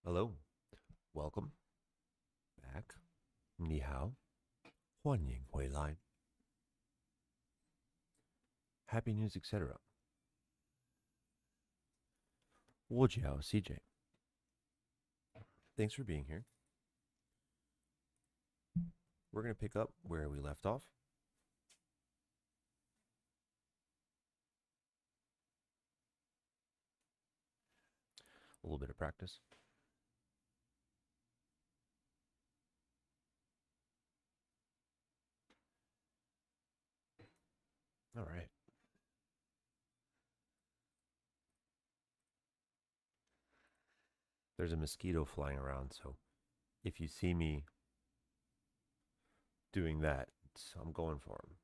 Hello, welcome back. 你好，欢迎回来。Happy News, etc. 我叫 CJ. Thanks for being here. We're going to pick up where we left off. A little bit of practice. All right. There's a mosquito flying around, so if you see me doing that, I'm going for him.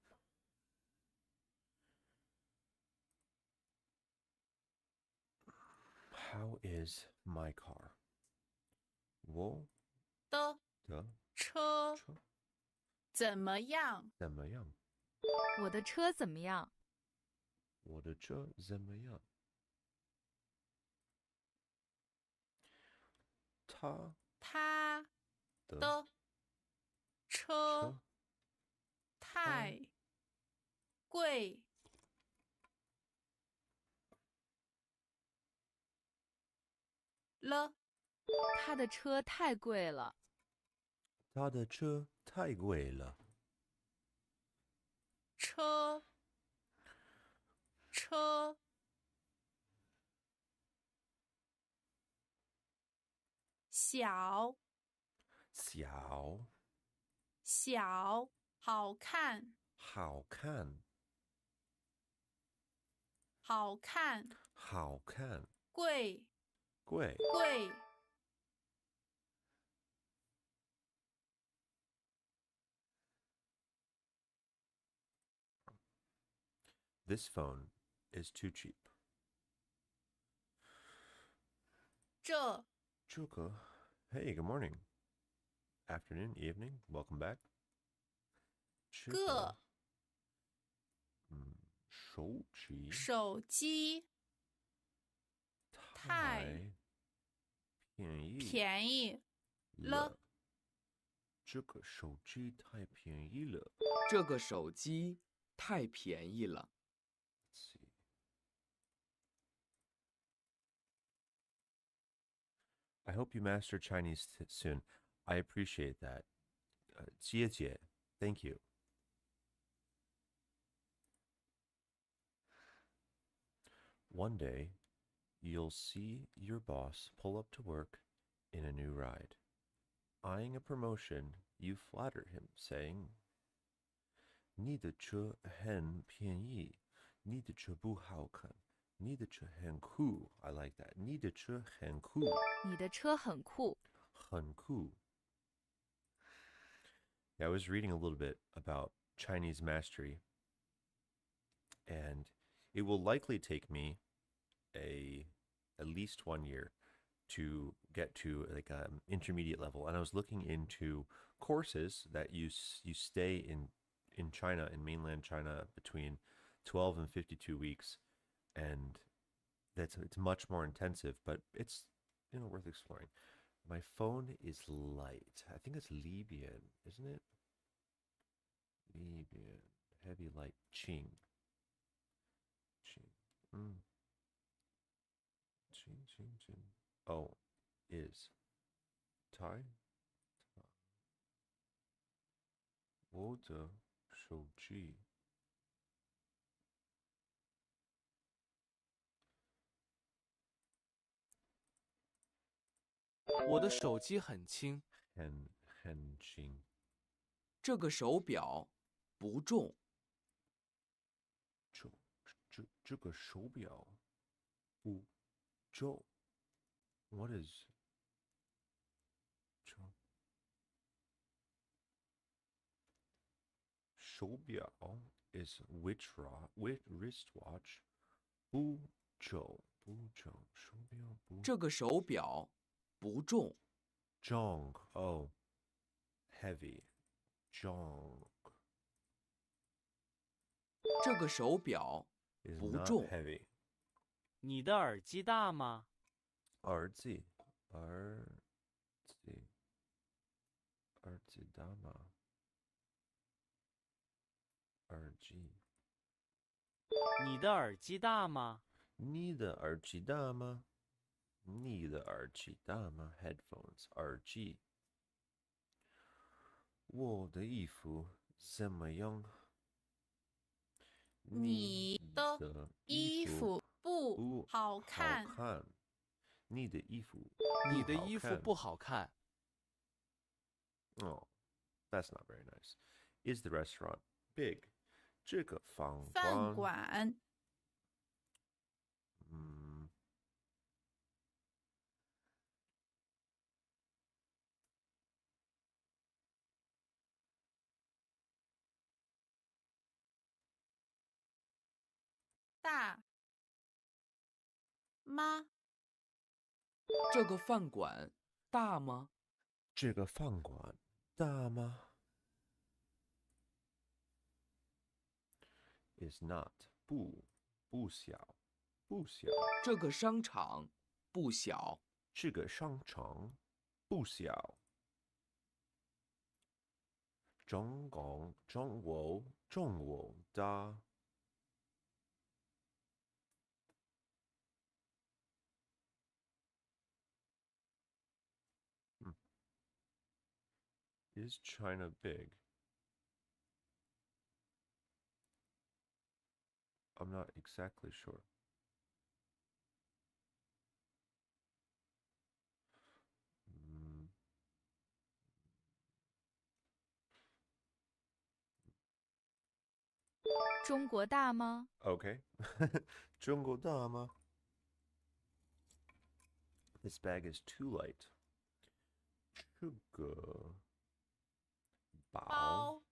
How is my car? 我的的车车怎么样？怎么样？我的车怎么样？我的车怎么样？他的的车车太贵了，他的车太贵了。他的车太贵了。车小好看好看贵贵This phone is too cheap. 这个 Hey, good morning. Afternoon, evening, welcome back. 个手机太便宜了，这个手机太便宜了。这个手机太便宜了。Let's see. I hope you master Chinese soon. I appreciate that. 姐姐 thank you. One day, you'll see your boss pull up to work in a new ride. Eyeing a promotion, you flatter him, saying, 你的车很便宜，你的车不好看，你的车很酷。I like that. 你的车很酷。你的车很酷。很酷。Yeah, I was reading a little bit about Chinese mastery, and it will likely take me at least 1 year to get to like an intermediate level. And I was looking into courses that you stay in China, in mainland China, between 12 and 52 weeks, and it's much more intensive, but it's worth exploring. My phone is light. I think it's Libyan, isn't it? Libyan. Heavy light. Qing. Qing. Oh, is. Tai. 我的手机我的手机很轻，很轻。这个手表不重。这个手表不重。What is 重？手表 is wristwatch. 不重。手表不。这个手表不重。重 oh heavy 重。这个手表 is 不 not 重。heavy. 你的耳机大吗？耳机大吗？耳机。你的耳机大吗？你的耳机大吗？你的耳机大吗 ？Headphones，耳机。我的衣服怎么样？你的的衣服不不好好看。看。你的衣服你的不好看。衣服不好看。Oh, that's not very nice. Is the restaurant big? 这个饭饭馆，馆嗯，大吗？这个饭馆大吗？这个饭馆大吗？Is not 不小，不小。这个商场不小。这个商场不小。中午大。Is China big? I'm not exactly sure. Mm, 中国大吗？ okay. 中国大吗 This bag is too light. 这个包包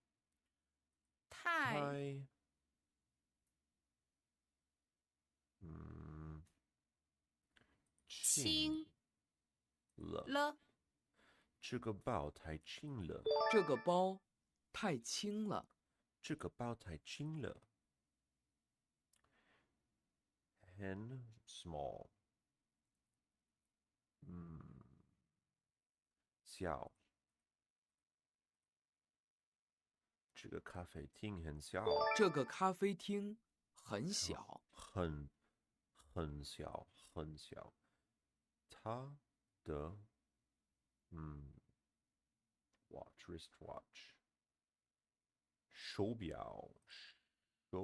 太太轻轻了。了。这个包太轻了。这个包太轻了。这个包太轻了。Hen small. 小。这个咖啡厅很小。这个咖啡厅很小。很小很小。它的watch wristwatch 手表手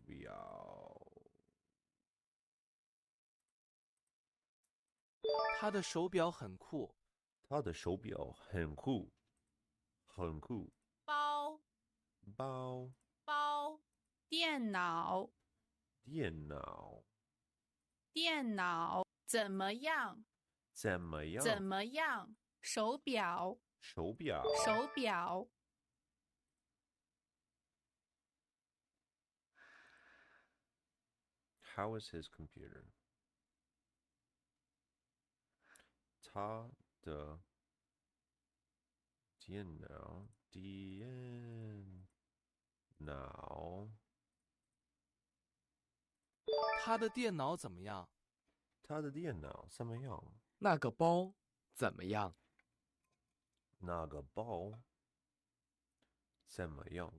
表。他的手表很酷。他的手表很酷，很酷。包包包电脑电脑电脑怎么样？怎么样？怎么样？手表手表手表 How is his computer? 他的电脑他的电脑怎么样？他的电脑怎么样？那个包怎么样？那个包怎么样？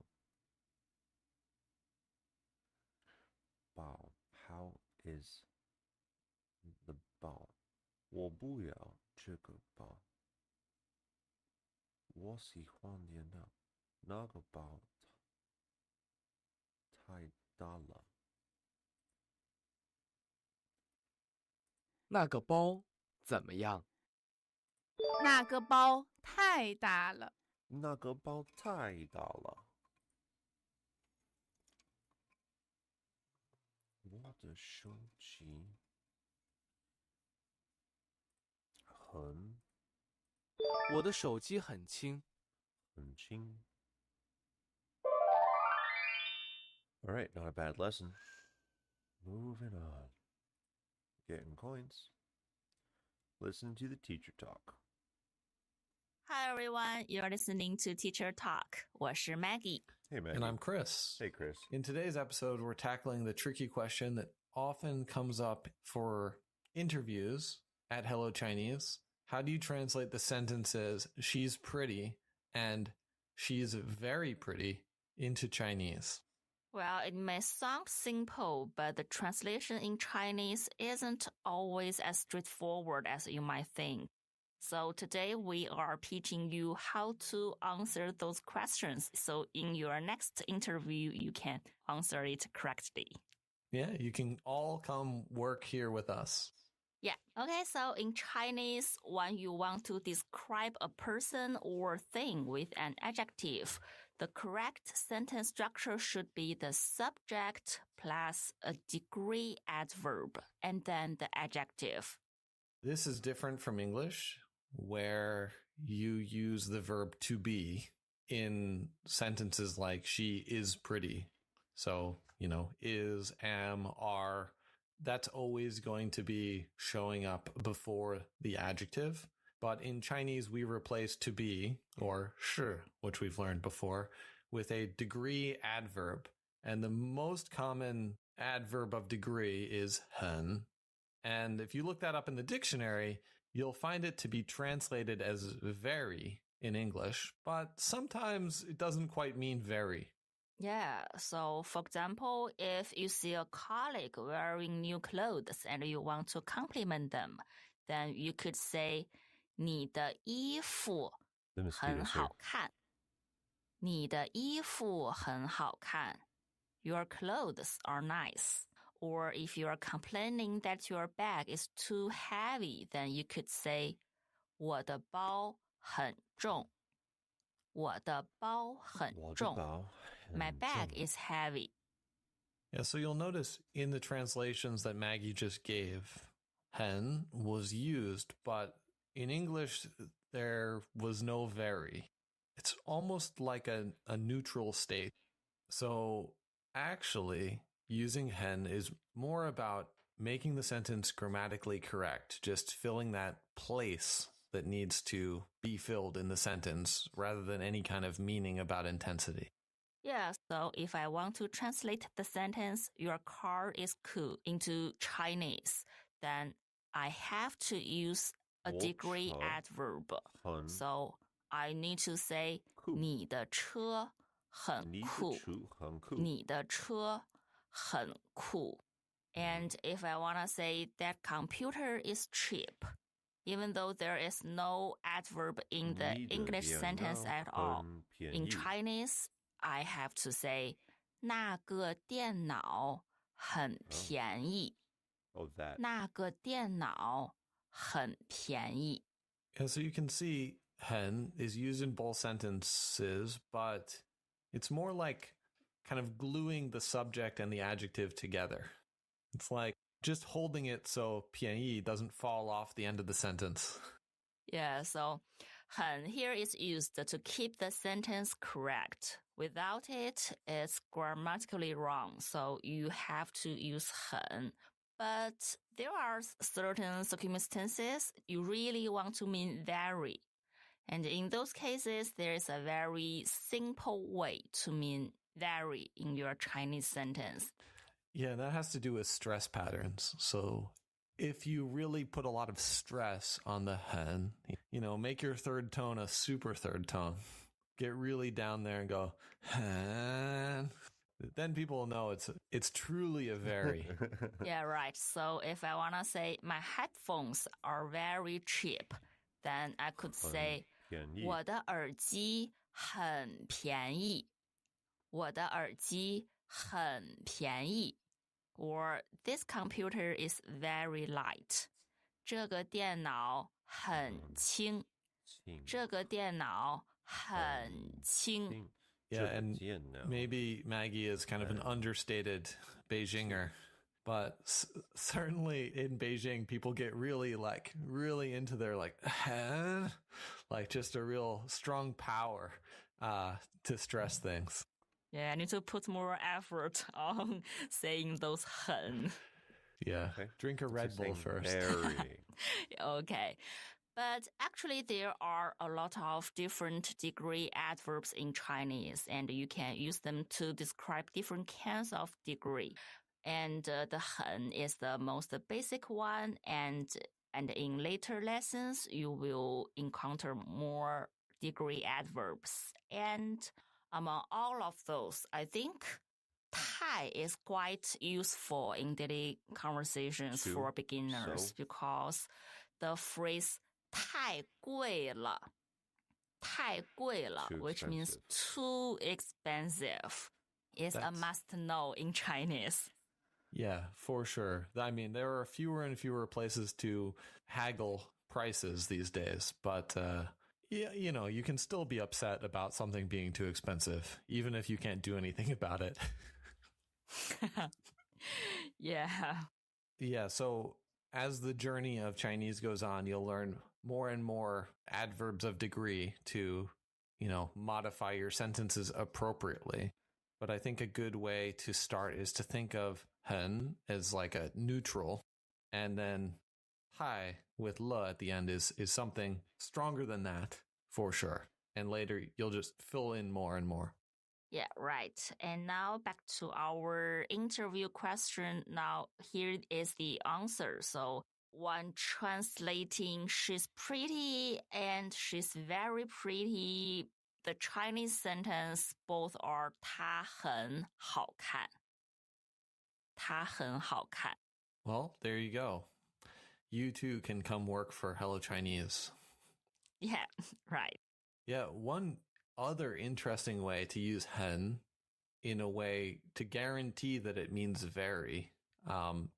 包 How is the 包？我不要这个包，我喜欢电脑。那个包太大了。那个包怎么样？那个包太大了。那个包太大了。我的手机很我的手机很轻。轻。All right, not a bad lesson. Moving on. Getting coins. Listen to the teacher talk. Hi everyone, you're listening to Teacher Talk. 我是 Maggie. Hey, Maggie. And I'm Chris. Hey, Chris. In today's episode, we're tackling the tricky question that often comes up for interviews at Hello Chinese. How do you translate the sentences she's pretty and she's very pretty into Chinese? Well, it may sound simple, but the translation in Chinese isn't always as straightforward as you might think. So today we are teaching you how to answer those questions. So in your next interview, you can answer it correctly. Yeah, you can all come work here with us. Yeah. Okay. So in Chinese, when you want to describe a person or thing with an adjective, the correct sentence structure should be the subject plus a degree adverb and then the adjective. This is different from English, where you use the verb to be in sentences like she is pretty. So, is, am, are, that's always going to be showing up before the adjective. But in Chinese, we replace to be, or 是, which we've learned before, with a degree adverb. And the most common adverb of degree is 很. And if you look that up in the dictionary, you'll find it to be translated as very in English, but sometimes it doesn't quite mean very. Yeah. So, for example, if you see a colleague wearing new clothes and you want to compliment them, then you could say, 你的衣服很好看。你的衣服很好看。Your clothes are nice. Or if you are complaining that your bag is too heavy, then you could say, 我的包很重。我的包很重。My bag is heavy. Yeah, so you'll notice in the translations that Maggie just gave, 很 was used, but in English, there was no very. It's almost like a neutral state. So actually, using 很 is more about making the sentence grammatically correct, just filling that place that needs to be filled in the sentence rather than any kind of meaning about intensity. Yeah, so if I want to translate the sentence, your car is cool into Chinese, then I have to use a degree adverb. So I need to say, 你的车很酷。你的车很酷。And if I want to say that computer is cheap, even though there is no adverb in the English sentence at all, in Chinese, I have to say, 那个电脑很便宜。that. 那个电脑很便宜。And so you can see 很 is used in both sentences, but it's more like kind of gluing the subject and the adjective together. It's like just holding it so 便宜 doesn't fall off the end of the sentence. Yeah, so 很 here is used to keep the sentence correct. Without it, it's grammatically wrong. So you have to use 很. But there are certain circumstances you really want to mean very. And in those cases, there is a very simple way to mean very in your Chinese sentence. Yeah, that has to do with stress patterns. So if you really put a lot of stress on the 很, make your third tone a super third tone. Get really down there and go, 很. Then people will know it's truly a very. Yeah, right. So if I want to say my headphones are very cheap, then I could say, 我的耳机很便宜。我的耳机很便宜。Or this computer is very light. 这个电脑很轻。这个电脑很轻。Yeah, and maybe Maggie is kind of an understated Beijinger, but certainly in Beijing, people get really into their just a real strong power to stress things. Yeah, I need to put more effort on saying those 很. Yeah, drink a Red Bull first. Okay. But actually, there are a lot of different degree adverbs in Chinese, and you can use them to describe different kinds of degree. And the 很 is the most basic one. And in later lessons, you will encounter more degree adverbs. And among all of those, I think 太 is quite useful in daily conversations for beginners because the phrase 太贵了, which means too expensive, is a must know in Chinese. Yeah, for sure. I mean, there are fewer and fewer places to haggle prices these days, but yeah, you know, you can still be upset about something being too expensive, even if you can't do anything about it. Yeah. Yeah, so as the journey of Chinese goes on, you'll learn more and more adverbs of degree to, you know, modify your sentences appropriately. But I think a good way to start is to think of 很 as like a neutral, and then 太 with 了 at the end is something stronger than that for sure. And later you'll just fill in more and more. Yeah, right. And now back to our interview question. Now here is the answer. So one translating she's pretty and she's very pretty. The Chinese sentence both are 她很好看. 她很好看. Well, there you go. You too can come work for Hello Chinese. Yeah, right. Yeah, one other interesting way to use 很 in a way to guarantee that it means very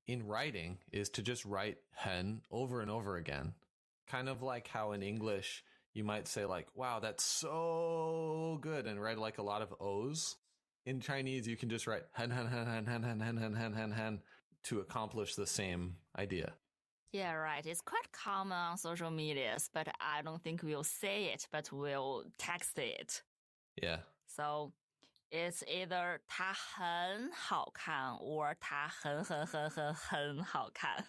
in writing is to just write 很 over and over again. Kind of like how in English you might say like, wow, that's so good, and write like a lot of O's. In Chinese, you can just write 很 to accomplish the same idea. Yeah, right. It's quite common on social medias, but I don't think we'll say it, but we'll text it. Yeah. So it's either 她很好看 or 她很好看.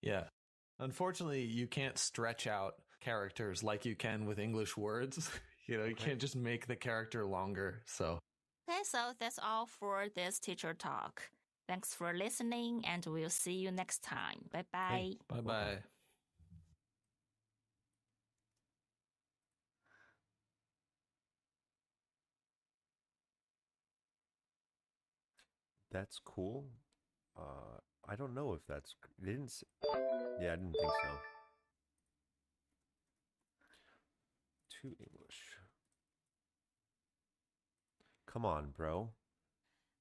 Yeah. Unfortunately, you can't stretch out characters like you can with English words. You know, you can't just make the character longer. So. Okay, so that's all for this teacher talk. Thanks for listening, and we'll see you next time. Bye-bye. Hey, bye-bye. That's cool. I don't know if that's... They didn't... Yeah, I didn't think so. To English. Come on, bro.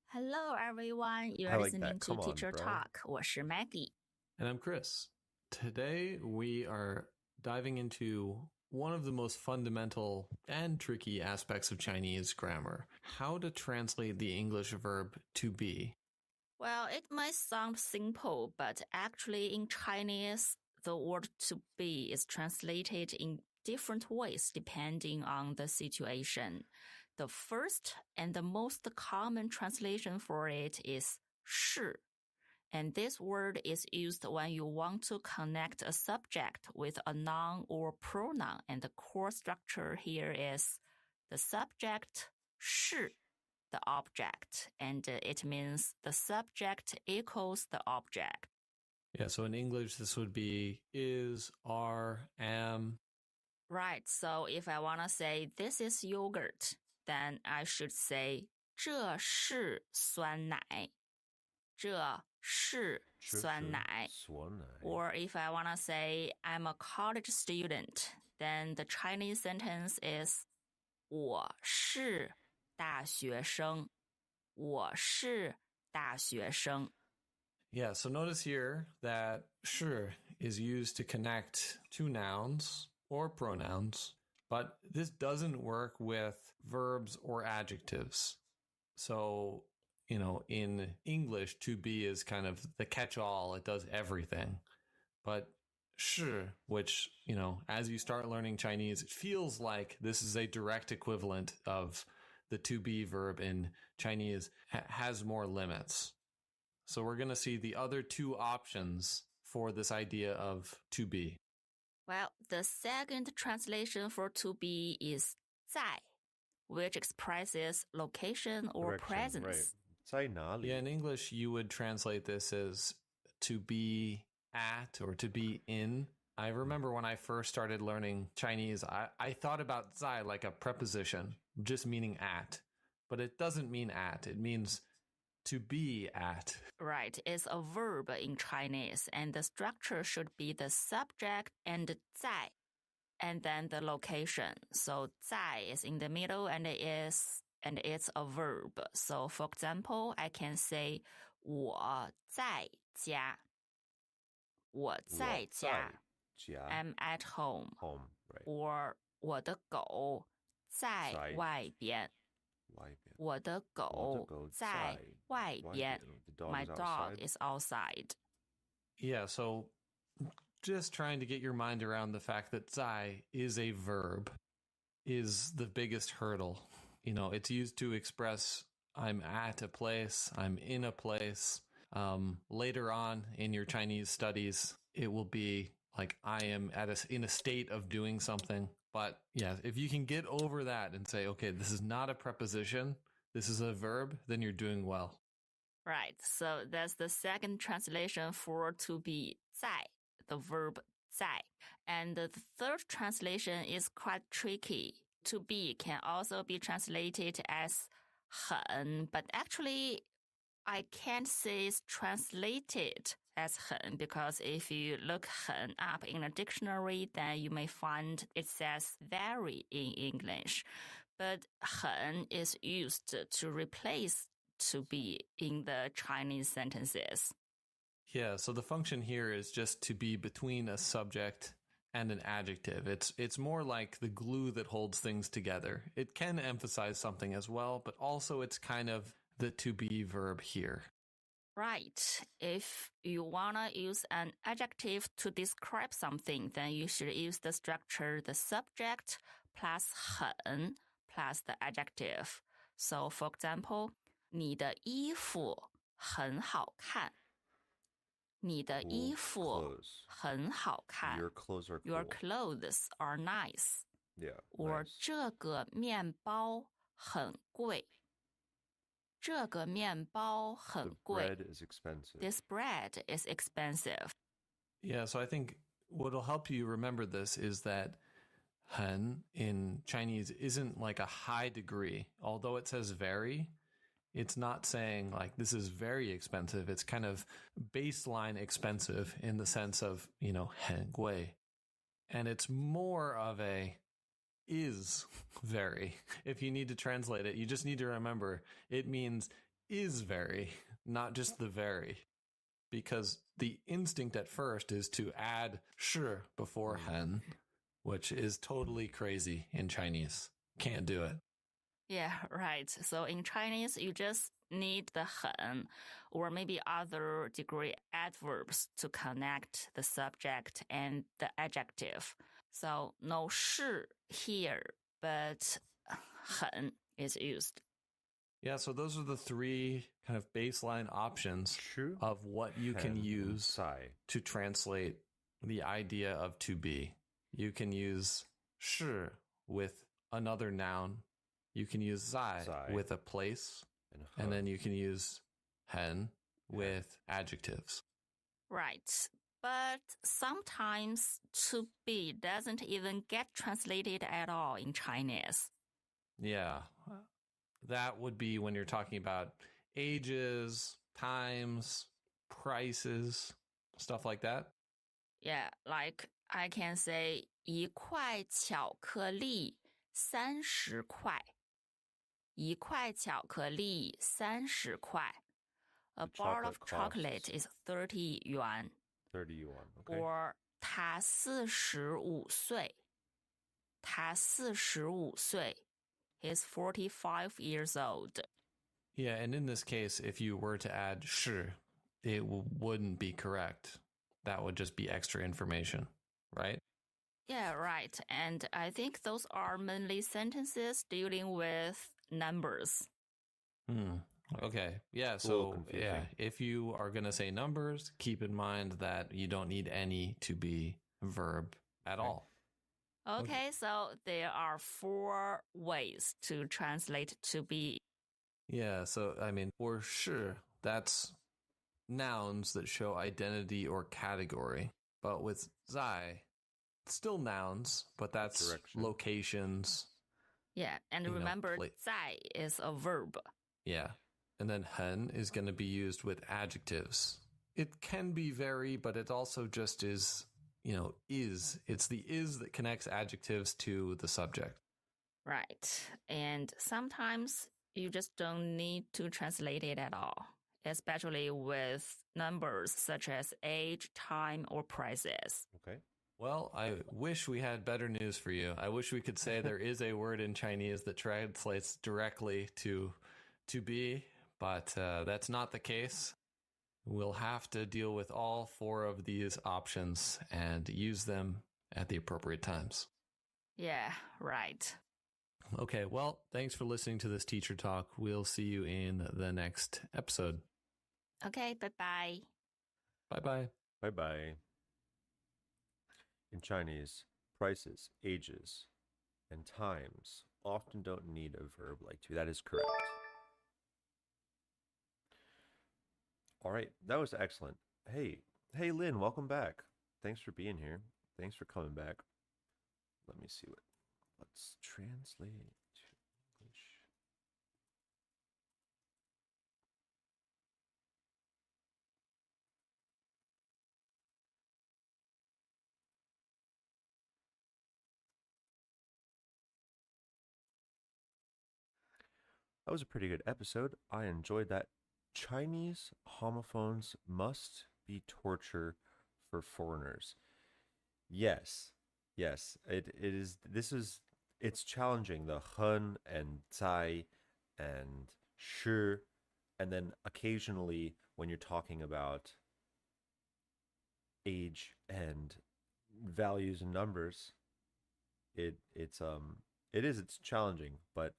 Hello, everyone. You're listening to Teacher Talk. 我是 Maggie. And I'm Chris. Today, we are diving into one of the most fundamental and tricky aspects of Chinese grammar, how to translate the English verb to be. Well, it might sound simple, but actually in Chinese, the word to be is translated in different ways depending on the situation. The first and the most common translation for it is 是. And this word is used when you want to connect a subject with a noun or pronoun. And the core structure here is the subject 是, the object. And it means the subject equals the object. Yeah, so in English, this would be is, are, am. Right. So if I want to say this is yogurt, then I should say 这是酸奶. 这是酸奶. Or if I want to say I'm a college student, then the Chinese sentence is 我是大学生. 我是大学生. Yeah, so notice here that 是 is used to connect two nouns or pronouns, but this doesn't work with verbs or adjectives. So, you know, in English, to be is kind of the catch-all. It does everything. But 是, which, you know, as you start learning Chinese, it feels like this is a direct equivalent of the to be verb in Chinese, has more limits. So we're going to see the other two options for this idea of to be. Well, the second translation for to be is 在, which expresses location or presence. Right. 在哪里? Yeah, in English, you would translate this as to be at or to be in. I remember when I first started learning Chinese, I thought about 在 like a preposition, just meaning at. But it doesn't mean at. It means to be at. Right. It's a verb in Chinese, and the structure should be the subject and 在, and then the location. So 在 is in the middle and it's a verb. So for example, I can say 我在家. 我在家. I'm at home. Home, right. Or 我的狗在外边. 我的狗在外边. My dog is outside. Yeah, so just trying to get your mind around the fact that 在 is a verb is the biggest hurdle. You know, it's used to express I'm at a place, I'm in a place. Later on in your Chinese studies, it will be like I am in a state of doing something. But yeah, if you can get over that and say, okay, this is not a preposition, this is a verb, then you're doing well. Right. So that's the second translation for to be 在, the verb 在. And the third translation is quite tricky. To be can also be translated as 很, but actually I can't say it's translated as 很 because if you look 很 up in a dictionary, then you may find it says very in English. But 很 is used to replace to be in the Chinese sentences. Yeah, so the function here is just to be between a subject and an adjective. It's more like the glue that holds things together. It can emphasize something as well, but also it's kind of the to be verb here. Right. If you want to use an adjective to describe something, then you should use the structure the subject plus 很 plus the adjective. So, for example, 你的衣服很好看. 你的衣服很好看. Your clothes are cool. Your clothes are nice. Yeah. Or nice. 这个面包很贵. 这个面包很贵. The bread is expensive. This bread is expensive. Yeah, so I think what'll help you remember this is that 很 in Chinese isn't like a high degree. Although it says very, it's not saying like this is very expensive. It's kind of baseline expensive in the sense of, you know, 很贵. And it's more of a is very. If you need to translate it, you just need to remember it means is very, not just the very. Because the instinct at first is to add 是 before 很, which is totally crazy in Chinese. Can't do it. Yeah, right. So in Chinese, you just need the 很 or maybe other degree adverbs to connect the subject and the adjective. So no 是 here, but 很 is used. Yeah, so those are the three kind of baseline options of what you can use to translate the idea of to be. You can use 是 with another noun. You can use 在 with a place. And then you can use 很 with adjectives. Right. But sometimes to be doesn't even get translated at all in Chinese. Yeah. That would be when you're talking about ages, times, prices, stuff like that. Yeah, like I can say 一块巧克力30块. 一块巧克力30块. A bar of chocolate is 30 yuan. 30 yuan, okay. Or 他45岁. 他45岁. He's 45 years old. Yeah, and in this case, if you were to add 是, it wouldn't be correct. That would just be extra information, right? Yeah, right. And I think those are mainly sentences dealing with numbers. Okay. Yeah. So, yeah, if you are going to say numbers, keep in mind that you don't need any to be verb at all. Okay, so there are 4 ways to translate to be Yeah, so I mean, for sure, that's nouns that show identity or category. But with zai, still nouns, but that's Direction. locations. Yeah, and You know, remember, pla- 在 is a verb. Yeah. And then hen is going to be used with adjectives. It can be very, but it also just is, is. It's the is that connects adjectives to the subject. Right. And sometimes you just don't need to translate it at all, especially with numbers such as age, time, or prices. Okay. Well, I wish we had better news for you. I wish we could say there is a word in Chinese that translates directly to be, but that's not the case. We'll have to deal with all four of these options and use them at the appropriate times. Yeah, right. Okay, well, thanks for listening to this teacher talk. We'll see you in the next episode. Okay, bye-bye. Bye-bye. Bye-bye. In Chinese, prices, ages, and times often don't need a verb like to. That is correct. All right, that was excellent. Hey, Lynn, welcome back. Thanks for being here. Thanks for coming back. Let me see let's translate to English. That was a pretty good episode. I enjoyed that. Chinese homophones must be torture for foreigners. Yes. Yes. It is it's challenging, the hun and zai and shi, and then occasionally when you're talking about age and values and numbers, it's challenging, but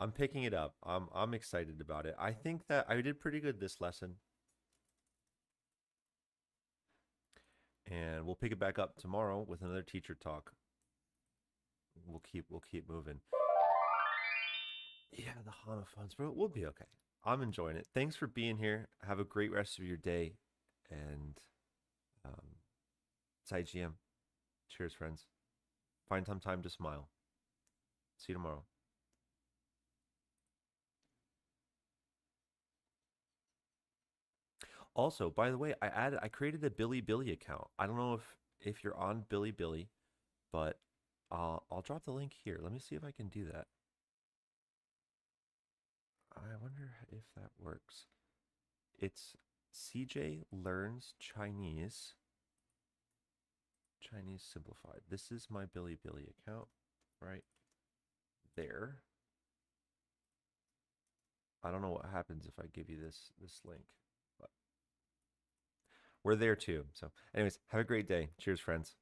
I'm picking it up. I'm excited about it. I think that I did pretty good this lesson. And we'll pick it back up tomorrow with another teacher talk. We'll keep moving. Yeah, the homophones, bro. We'll be okay. I'm enjoying it. Thanks for being here. Have a great rest of your day. And 再见. Cheers, friends. Find some time to smile. See you tomorrow. Also, by the way, I created a Bilibili account. I don't know if you're on Bilibili, but I'll drop the link here. Let me see if I can do that. I wonder if that works. It's CJ Learns Chinese. Chinese Simplified. This is my Bilibili account right there. I don't know what happens if I give you this link, but we're there too. So anyways, have a great day. Cheers, friends.